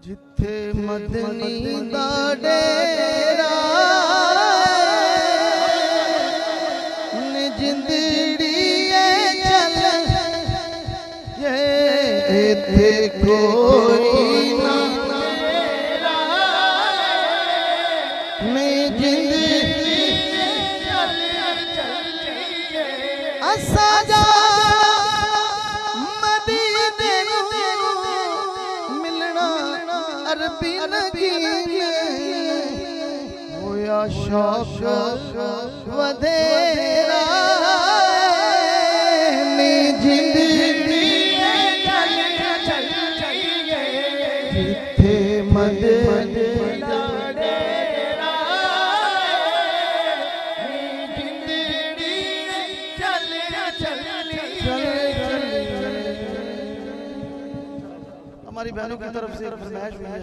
जिथे मदनी दा डेरा ने जिंदड़ी चल इथे कोई ना ने जिंदड़ी असा जा अरबी होया शौक वधेरा ने जिंदड़ी जिथे मदनी दा डेरा जिंदड़ी चल हमारी बहनों की तरफ से फरमाइश हुई है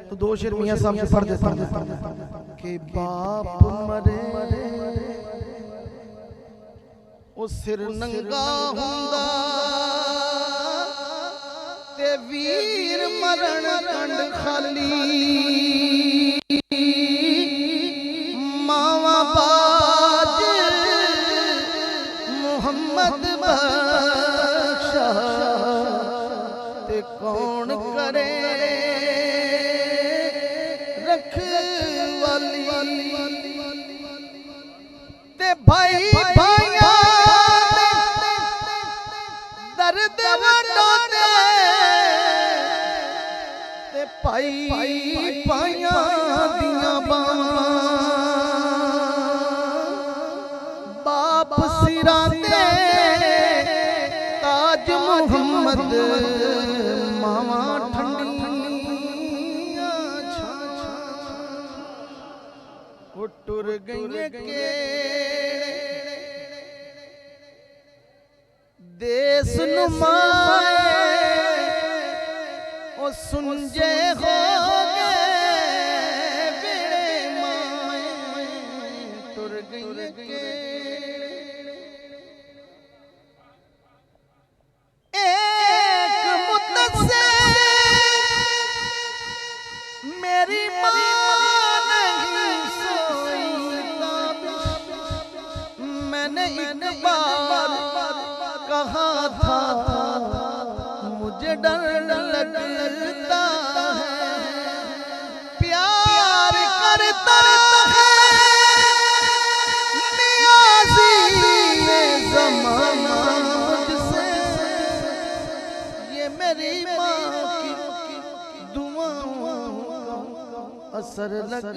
तो दो शेर मियां साहब से पढ़ देता हूं कि बाप मरे ओ सिर नंगा हुंदा ते वीर मरण कंड खाली मावा बाज मुहम्मद बख्शा ते कौन करे रखवाली ते भाई भाइया दर्द वंडोंदे ते भाई भाइया दियां बावां बाप सिरां ते ताज मुहम्मद मावा ठंडियां वो टुर गई के देश नुमाए ओ सुनजे हो गए बेड़े माए टुर गई के मेरी माँ नहीं सोई मैंने एक बार कहा था मुझे डर लगता है प्यार करता है नियाज़ी ज़माना मुझसे ये मेरी माँ की दुआओं असर लगता